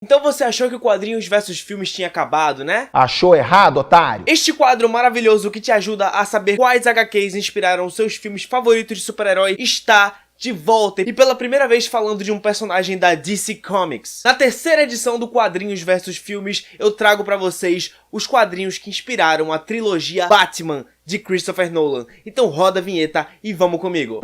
Então você achou que o Quadrinhos versus Filmes tinha acabado, né? Achou errado, otário? Este quadro maravilhoso que te ajuda a saber quais HQs inspiraram seus filmes favoritos de super-herói está de volta e pela primeira vez falando de um personagem da DC Comics. Na terceira edição do Quadrinhos versus Filmes, eu trago pra vocês os quadrinhos que inspiraram a trilogia Batman de Christopher Nolan. Então roda a vinheta e vamos comigo.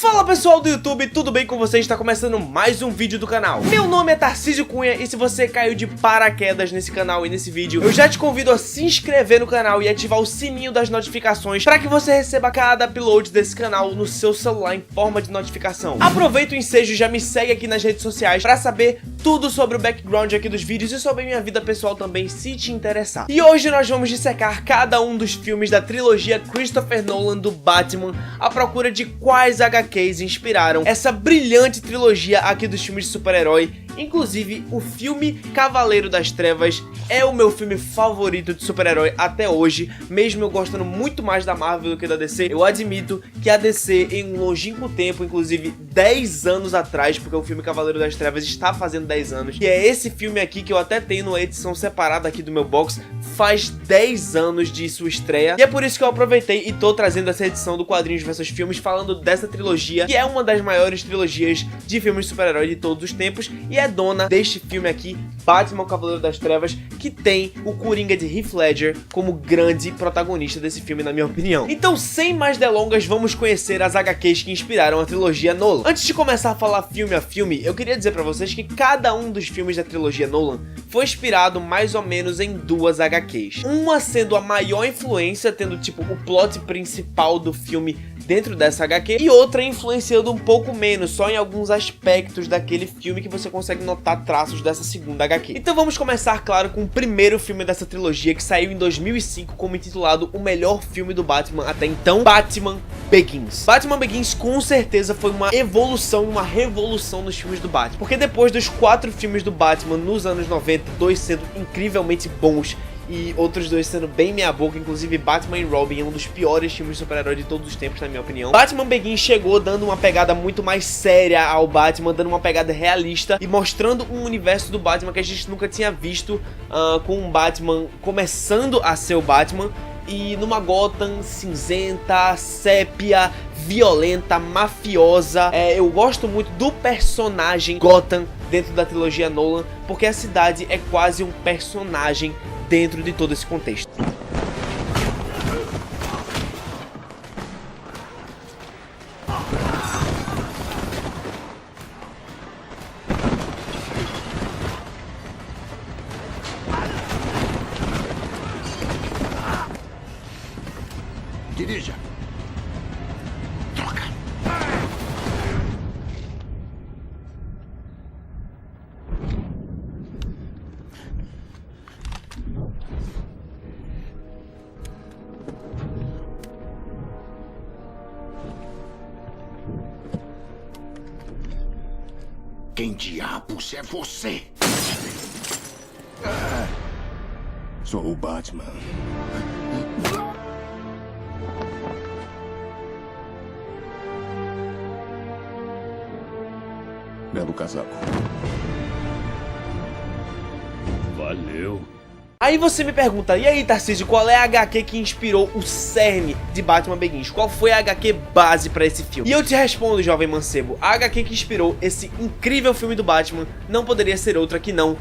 Fala pessoal do YouTube, tudo bem com vocês? Está começando mais um vídeo do canal. Meu nome é Tarcísio Cunha e se você caiu de paraquedas nesse canal e nesse vídeo, eu já te convido a se inscrever no canal e ativar o sininho das notificações para que você receba cada upload desse canal no seu celular em forma de notificação. Aproveita o ensejo e já me segue aqui nas redes sociais para saber tudo sobre o background aqui dos vídeos e sobre a minha vida pessoal também, se te interessar. E hoje nós vamos dissecar cada um dos filmes da trilogia Christopher Nolan do Batman, à procura de quais HQs inspiraram essa brilhante trilogia aqui dos filmes de super-herói. Inclusive, o filme Cavaleiro das Trevas é o meu filme favorito de super-herói até hoje, mesmo eu gostando muito mais da Marvel do que da DC. Eu admito que a DC, em um longínquo tempo, inclusive 10 anos atrás, porque o filme Cavaleiro das Trevas está fazendo 10 anos, e é esse filme aqui que eu até tenho numa edição separada aqui do meu box, faz 10 anos de sua estreia, e é por isso que eu aproveitei e tô trazendo essa edição do Quadrinhos versus Filmes, falando dessa trilogia, que é uma das maiores trilogias de filmes de super-herói de todos os tempos, e é dona deste filme aqui, Batman, o Cavaleiro das Trevas, que tem o Coringa de Heath Ledger como grande protagonista desse filme, na minha opinião. Então, sem mais delongas, vamos conhecer as HQs que inspiraram a trilogia Nolan. Antes de começar a falar filme a filme, eu queria dizer pra vocês que cada um dos filmes da trilogia Nolan foi inspirado mais ou menos em duas HQs. Uma sendo a maior influência, tendo tipo o plot principal do filme dentro dessa HQ, e outra influenciando um pouco menos, só em alguns aspectos daquele filme que você consegue notar traços dessa segunda HQ. Então vamos começar, claro, com o primeiro filme dessa trilogia, que saiu em 2005 como intitulado o melhor filme do Batman até então, Batman Begins. Batman Begins com certeza foi uma evolução, uma revolução nos filmes do Batman, porque depois dos 4 filmes do Batman nos anos 90, 2 sendo incrivelmente bons e outros 2 sendo bem meia boca, inclusive Batman e Robin é um dos piores filmes de super-herói de todos os tempos, na minha opinião. Batman Begins chegou dando uma pegada muito mais séria ao Batman, dando uma pegada realista e mostrando um universo do Batman que a gente nunca tinha visto, com um Batman começando a ser o Batman e numa Gotham cinzenta, sépia, violenta, mafiosa. Eu gosto muito do personagem Gotham dentro da trilogia Nolan, porque a cidade é quase um personagem dentro de todo esse contexto. Dirija. Troca. Quem diabos é você? Sou o Batman. Belo casaco. Valeu. Aí você me pergunta, e aí Tarcísio, qual é a HQ que inspirou o cerne de Batman Begins? Qual foi a HQ base pra esse filme? E eu te respondo, jovem mancebo, a HQ que inspirou esse incrível filme do Batman não poderia ser outra que não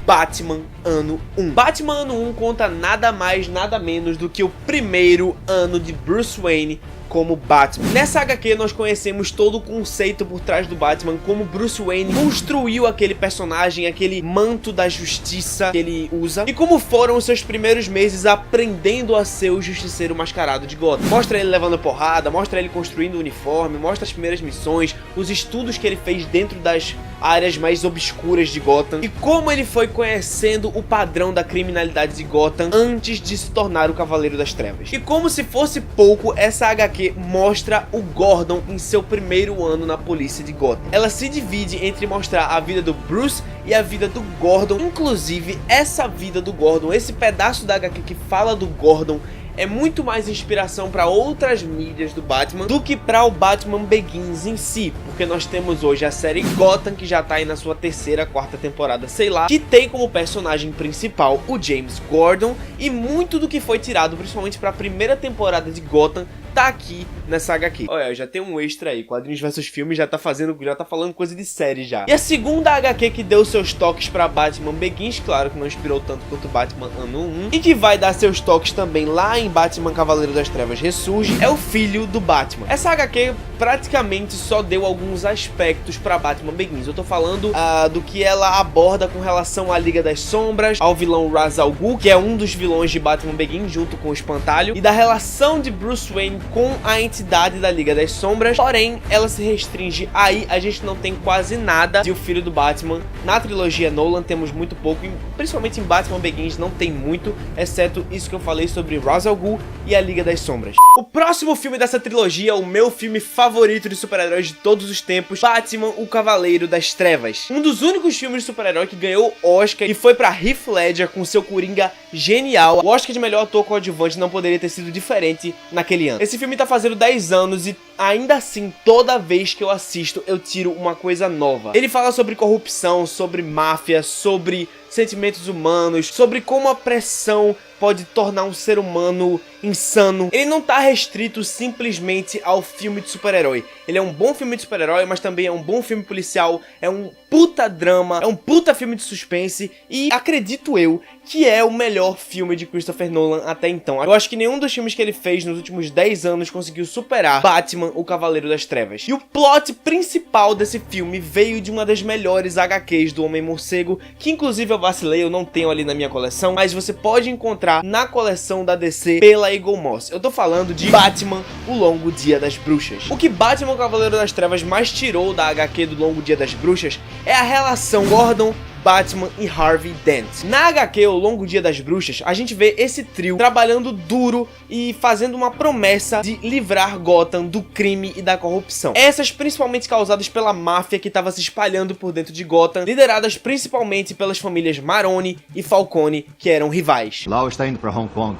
Batman Ano 1. Batman Ano 1 conta nada mais, nada menos do que o primeiro ano de Bruce Wayne como Batman. Nessa HQ nós conhecemos todo o conceito por trás do Batman, como Bruce Wayne construiu aquele personagem, aquele manto da justiça que ele usa, e como foram os seus primeiros meses aprendendo a ser o justiceiro mascarado de Gotham. Mostra ele levando porrada, mostra ele construindo o uniforme, mostra as primeiras missões, os estudos que ele fez dentro das áreas mais obscuras de Gotham, e como ele foi conhecendo o padrão da criminalidade de Gotham antes de se tornar o Cavaleiro das Trevas. E como se fosse pouco, essa HQ mostra o Gordon em seu primeiro ano na polícia de Gotham. Ela se divide entre mostrar a vida do Bruce e a vida do Gordon. Inclusive, essa vida do Gordon, esse pedaço da HQ que fala do Gordon, é muito mais inspiração para outras mídias do Batman do que para o Batman Begins em si, porque nós temos hoje a série Gotham, que já tá aí na sua terceira, quarta temporada, sei lá, que tem como personagem principal o James Gordon, e muito do que foi tirado, principalmente para a primeira temporada de Gotham, tá aqui nessa HQ. Olha, já tem um extra aí, quadrinhos versus filmes, já tá falando coisa de série já. E a segunda HQ que deu seus toques pra Batman Begins, claro que não inspirou tanto quanto Batman Ano 1, e que vai dar seus toques também lá em Batman Cavaleiro das Trevas Ressurge, é o Filho do Batman. Essa HQ praticamente só deu alguns aspectos pra Batman Begins. Eu tô falando do que ela aborda com relação à Liga das Sombras, ao vilão Ra's al Ghul, que é um dos vilões de Batman Begins, junto com o Espantalho, e da relação de Bruce Wayne com a entidade da Liga das Sombras, porém ela se restringe aí. A gente não tem quase nada de O Filho do Batman. Na trilogia Nolan temos muito pouco, e principalmente em Batman Begins não tem muito, exceto isso que eu falei sobre Ra's al Ghul e a Liga das Sombras. O próximo filme dessa trilogia, o meu filme favorito de super-heróis de todos os tempos, Batman, o Cavaleiro das Trevas. Um dos únicos filmes de super-herói que ganhou Oscar e foi pra Heath Ledger com seu Coringa genial. O Oscar de melhor ator coadjuvante não poderia ter sido diferente naquele ano. Esse filme tá fazendo 10 anos e ainda assim, toda vez que eu assisto, eu tiro uma coisa nova. Ele fala sobre corrupção, sobre máfia, sobre sentimentos humanos, sobre como a pressão pode tornar um ser humano insano. Ele não tá restrito simplesmente ao filme de super-herói. Ele é um bom filme de super-herói, mas também é um bom filme policial, é um puta drama, é um puta filme de suspense, e acredito eu que é o melhor filme de Christopher Nolan até então. Eu acho que nenhum dos filmes que ele fez nos últimos 10 anos conseguiu superar Batman, o Cavaleiro das Trevas. E o plot principal desse filme veio de uma das melhores HQs do Homem-Morcego, que inclusive eu vacilei, eu não tenho ali na minha coleção, mas você pode encontrar na coleção da DC pela Eagle Moss. Eu tô falando de Batman, o Longo Dia das Bruxas. O que Batman, o Cavaleiro das Trevas mais tirou da HQ do Longo Dia das Bruxas é a relação Gordon, Batman e Harvey Dent. Na HQ, O Longo Dia das Bruxas, a gente vê esse trio trabalhando duro e fazendo uma promessa de livrar Gotham do crime e da corrupção. Essas principalmente causadas pela máfia que estava se espalhando por dentro de Gotham, lideradas principalmente pelas famílias Maroni e Falcone, que eram rivais. Lau está indo para Hong Kong.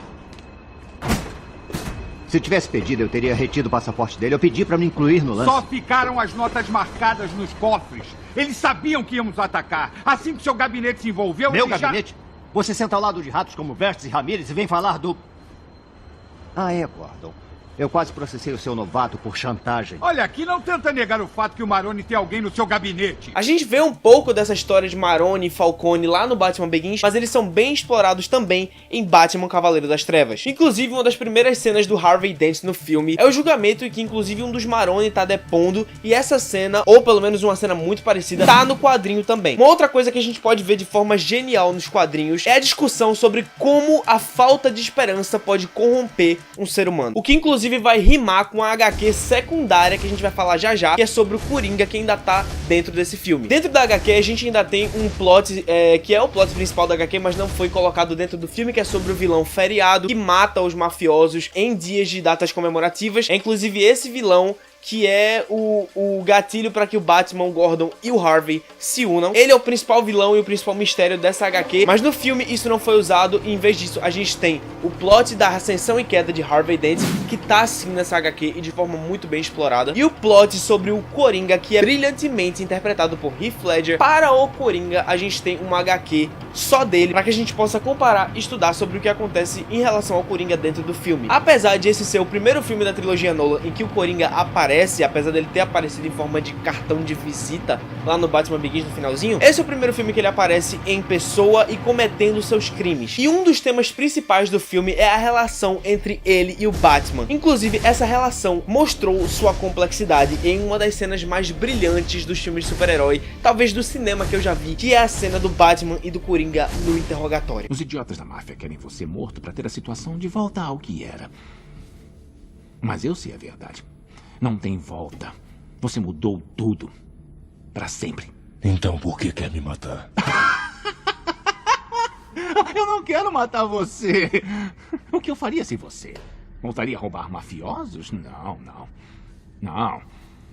Se tivesse pedido, eu teria retido o passaporte dele. Eu pedi para me incluir no lance. Só ficaram as notas marcadas nos cofres. Eles sabiam que íamos atacar. Assim que seu gabinete se envolveu... Meu gabinete? Você senta ao lado de ratos como Vertes e Ramirez e vem falar do... Ah, é, Gordon. Eu quase processei o seu novato por chantagem. Olha, aqui não tenta negar o fato que o Maroni tem alguém no seu gabinete. A gente vê um pouco dessa história de Maroni e Falcone lá no Batman Begins, mas eles são bem explorados também em Batman Cavaleiro das Trevas. Inclusive, uma das primeiras cenas do Harvey Dent no filme é o julgamento em que inclusive um dos Maroni tá depondo, e essa cena, ou pelo menos uma cena muito parecida, tá no quadrinho também. Uma outra coisa que a gente pode ver de forma genial nos quadrinhos é a discussão sobre como a falta de esperança pode corromper um ser humano. O que inclusive vai rimar com a HQ secundária que a gente vai falar já já, que é sobre o Coringa, que ainda tá dentro desse filme. Dentro da HQ a gente ainda tem um plot, que é o plot principal da HQ, mas não foi colocado dentro do filme, que é sobre o vilão Feriado, que mata os mafiosos em dias de datas comemorativas. É inclusive esse vilão que é o gatilho para que o Batman, o Gordon e o Harvey se unam. Ele é o principal vilão e o principal mistério dessa HQ, mas no filme isso não foi usado, e em vez disso a gente tem o plot da ascensão e queda de Harvey Dent, que tá assim nessa HQ e de forma muito bem explorada, e o plot sobre o Coringa, que é brilhantemente interpretado por Heath Ledger. Para o Coringa a gente tem uma HQ só dele, para que a gente possa comparar e estudar sobre o que acontece em relação ao Coringa dentro do filme. Apesar de esse ser o primeiro filme da trilogia Nolan em que o Coringa aparece, apesar dele ter aparecido em forma de cartão de visita lá no Batman Begins no finalzinho, esse é o primeiro filme que ele aparece em pessoa e cometendo seus crimes. E um dos temas principais do filme é a relação entre ele e o Batman. Inclusive, essa relação mostrou sua complexidade em uma das cenas mais brilhantes dos filmes de super-herói, talvez do cinema que eu já vi, que é a cena do Batman e do Coringa no interrogatório. Os idiotas da máfia querem você morto para ter a situação de volta ao que era. Mas eu sei a verdade. Não tem volta. Você mudou tudo. Para sempre. Então por que quer me matar? Eu não quero matar você. O que eu faria sem você? Voltaria a roubar mafiosos? Não, não. Não.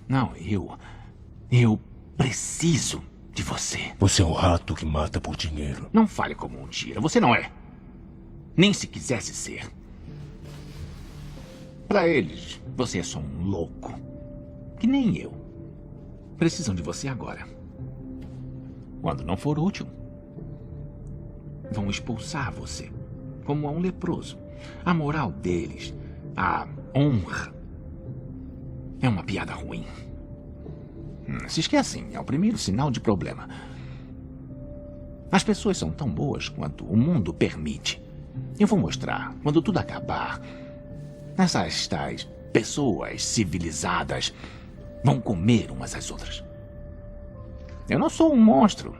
Não, eu preciso de você. Você é um rato que mata por dinheiro. Não fale como um tira. Você não é. Nem se quisesse ser. Pra eles, você é só um louco. Que nem eu. Precisam de você agora. Quando não for útil, vão expulsar você, como a um leproso. A moral deles, a honra, é uma piada ruim. Se esquecem, é o primeiro sinal de problema. As pessoas são tão boas quanto o mundo permite. Eu vou mostrar, quando tudo acabar, essas tais pessoas civilizadas vão comer umas às outras. Eu não sou um monstro.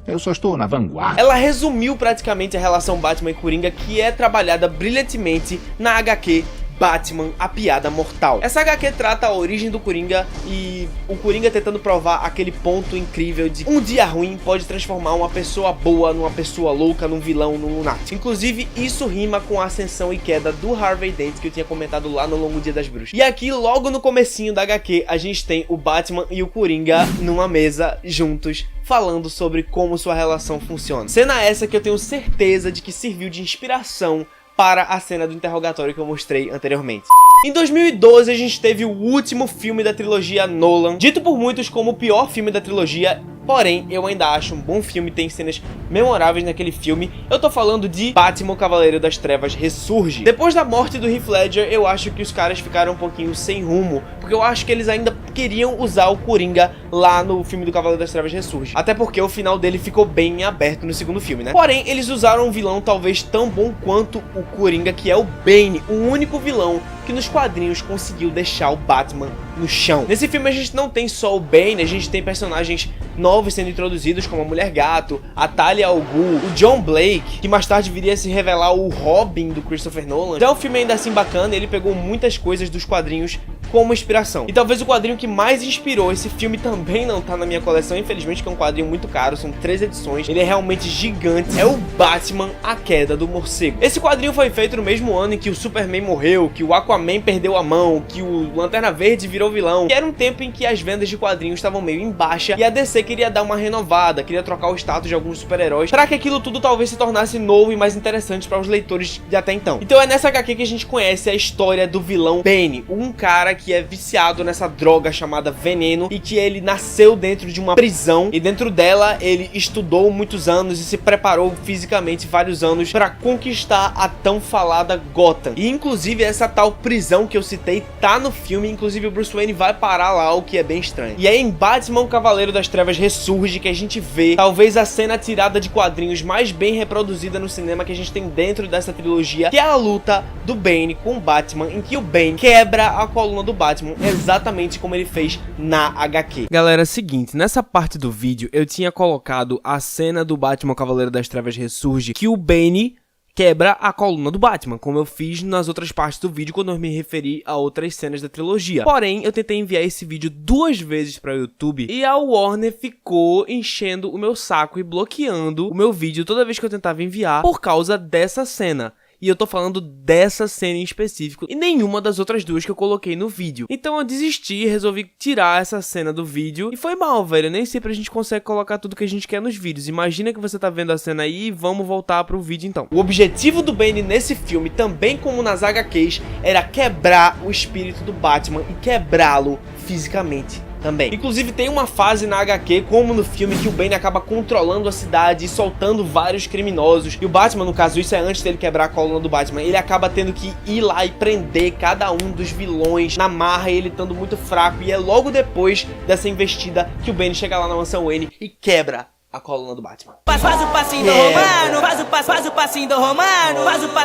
Eu só estou na vanguarda. Ela resumiu praticamente a relação Batman e Coringa, que é trabalhada brilhantemente na HQ Batman, a Piada Mortal. Essa HQ trata a origem do Coringa e o Coringa tentando provar aquele ponto incrível de um dia ruim pode transformar uma pessoa boa numa pessoa louca, num vilão, num lunático. Inclusive, isso rima com a ascensão e queda do Harvey Dent, que eu tinha comentado lá no Longo Dia das Bruxas. E aqui, logo no comecinho da HQ, a gente tem o Batman e o Coringa numa mesa juntos, falando sobre como sua relação funciona. Cena essa que eu tenho certeza de que serviu de inspiração para a cena do interrogatório que eu mostrei anteriormente. Em 2012 a gente teve o último filme da trilogia Nolan, dito por muitos como o pior filme da trilogia, porém eu ainda acho um bom filme, tem cenas memoráveis naquele filme. Eu tô falando de Batman, o Cavaleiro das Trevas Ressurge. Depois da morte do Heath Ledger, eu acho que os caras ficaram um pouquinho sem rumo, porque eu acho que eles ainda queriam usar o Coringa lá no filme do Cavaleiro das Trevas Ressurge, até porque o final dele ficou bem aberto no segundo filme, né? Porém, eles usaram um vilão talvez tão bom quanto o Coringa, que é o Bane, o único vilão que nos quadrinhos conseguiu deixar o Batman no chão. Nesse filme a gente não tem só o Bane, a gente tem personagens novos sendo introduzidos, como a Mulher Gato, a Talia al Ghul, o John Blake, que mais tarde viria a se revelar o Robin do Christopher Nolan. Então é um filme ainda assim bacana, ele pegou muitas coisas dos quadrinhos como inspiração. E talvez o quadrinho que mais inspirou esse filme também não tá na minha coleção, infelizmente, que é um quadrinho muito caro, são 3 edições, ele é realmente gigante, é o Batman, a Queda do Morcego. Esse quadrinho foi feito no mesmo ano em que o Superman morreu, que o Aquaman perdeu a mão, que o Lanterna Verde virou vilão, que era um tempo em que as vendas de quadrinhos estavam meio em baixa e a DC queria dar uma renovada, queria trocar o status de alguns super-heróis para que aquilo tudo talvez se tornasse novo e mais interessante para os leitores de até então. Então é nessa HQ que a gente conhece a história do vilão Bane, um cara que é viciado nessa droga chamada veneno e que ele nasceu dentro de uma prisão e dentro dela ele estudou muitos anos e se preparou fisicamente vários anos para conquistar a tão falada Gotham. E inclusive essa tal prisão que eu citei tá no filme, inclusive o Bruce Wayne vai parar lá, o que é bem estranho. E é em Batman, o Cavaleiro das Trevas Ressurge que a gente vê talvez a cena tirada de quadrinhos mais bem reproduzida no cinema que a gente tem dentro dessa trilogia, que é a luta do Bane com o Batman, em que o Bane quebra a coluna do Batman, exatamente como ele fez na HQ. Galera, é o seguinte, nessa parte do vídeo eu tinha colocado a cena do Batman, o Cavaleiro das Trevas Ressurge, que o Bane quebra a coluna do Batman, como eu fiz nas outras partes do vídeo quando eu me referi a outras cenas da trilogia. Porém, eu tentei enviar esse vídeo 2 vezes para o YouTube e a Warner ficou enchendo o meu saco e bloqueando o meu vídeo toda vez que eu tentava enviar por causa dessa cena. E eu tô falando dessa cena em específico e nenhuma das outras duas que eu coloquei no vídeo. Então eu desisti e resolvi tirar essa cena do vídeo. E foi mal, velho. Nem sempre a gente consegue colocar tudo que a gente quer nos vídeos. Imagina que você tá vendo a cena aí e vamos voltar pro vídeo então. O objetivo do Bane nesse filme, também como nas HQs, era quebrar o espírito do Batman e quebrá-lo fisicamente também. Inclusive tem uma fase na HQ, como no filme, que o Bane acaba controlando a cidade e soltando vários criminosos. E o Batman, no caso, isso é antes dele quebrar a coluna do Batman, ele acaba tendo que ir lá e prender cada um dos vilões na marra, e ele estando muito fraco. E é logo depois dessa investida que o Bane chega lá na mansão Wayne e quebra a coluna do Batman. Faz o passinho do romano, faz o passinho do romano,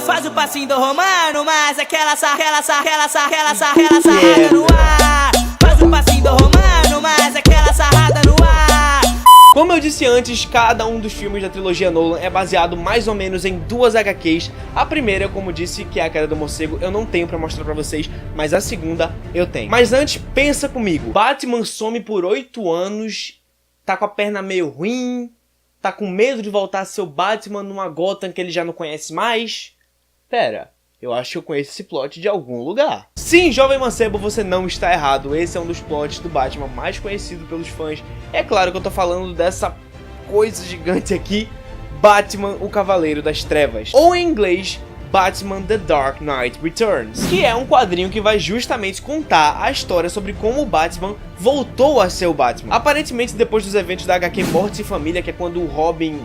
faz o passinho do romano, mas aquela sarrada no ar. Faz o passinho do romano, mas aquela sarrada no ar. Como eu disse antes, cada um dos filmes da trilogia Nolan é baseado mais ou menos em 2 HQs. A primeira, como disse, que é a Queda do Morcego, eu não tenho pra mostrar pra vocês, mas a segunda eu tenho. Mas antes, pensa comigo. Batman some por 8 anos, tá com a perna meio ruim, tá com medo de voltar a ser o Batman numa Gotham que ele já não conhece mais. Pera, eu acho que eu conheço esse plot de algum lugar. Sim, jovem mancebo, você não está errado. Esse é um dos plots do Batman mais conhecido pelos fãs. É claro que eu tô falando dessa coisa gigante aqui, Batman, o Cavaleiro das Trevas. Ou em inglês, Batman The Dark Knight Returns, que é um quadrinho que vai justamente contar a história sobre como o Batman voltou a ser o Batman. Aparentemente, depois dos eventos da HQ Morte e Família, que é quando o Robin,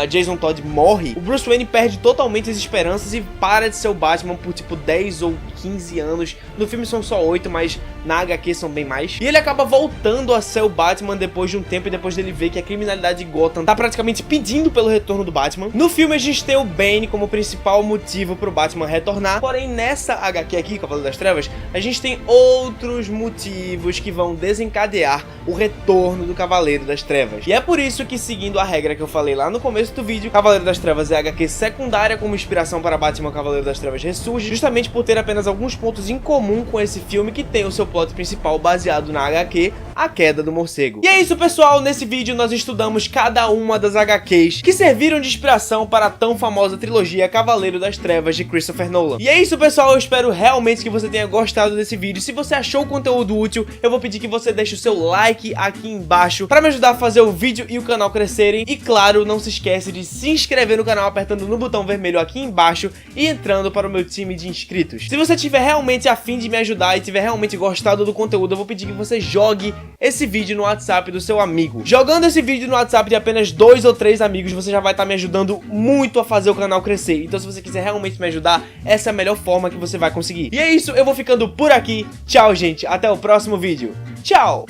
Jason Todd, morre, o Bruce Wayne perde totalmente as esperanças e para de ser o Batman por tipo 10 ou 15 anos. No filme são só 8, mas na HQ são bem mais. E ele acaba voltando a ser o Batman depois de um tempo e depois dele ver que a criminalidade de Gotham tá praticamente pedindo pelo retorno do Batman. No filme a gente tem o Bane como principal motivo pro Batman retornar, porém nessa HQ aqui, Cavaleiro das Trevas, a gente tem outros motivos que vão desencadear o retorno do Cavaleiro das Trevas. E é por isso que, seguindo a regra que eu falei lá no começo do vídeo, Cavaleiro das Trevas é a HQ secundária como inspiração para Batman Cavaleiro das Trevas Ressurge, justamente por ter apenas alguns pontos em comum com esse filme que tem o seu plot principal baseado na HQ A Queda do Morcego. E é isso, pessoal, nesse vídeo nós estudamos cada uma das HQs que serviram de inspiração para a tão famosa trilogia Cavaleiro das Trevas de Christopher Nolan. E é isso, pessoal, eu espero realmente que você tenha gostado desse vídeo. Se você achou o conteúdo útil, eu vou pedir que você deixe o seu like aqui embaixo para me ajudar a fazer o vídeo e o canal crescerem. E claro, não se esquece de se inscrever no canal apertando no botão vermelho aqui embaixo e entrando para o meu time de inscritos. Se você tiver realmente a fim de me ajudar e tiver realmente gostado do conteúdo, eu vou pedir que você jogue esse vídeo no WhatsApp do seu amigo. Jogando esse vídeo no WhatsApp de apenas 2 ou 3 amigos, você já vai estar me ajudando muito a fazer o canal crescer. Então se você quiser realmente me ajudar, essa é a melhor forma que você vai conseguir. E é isso, eu vou ficando por aqui. Tchau, gente. Até o próximo vídeo. Tchau!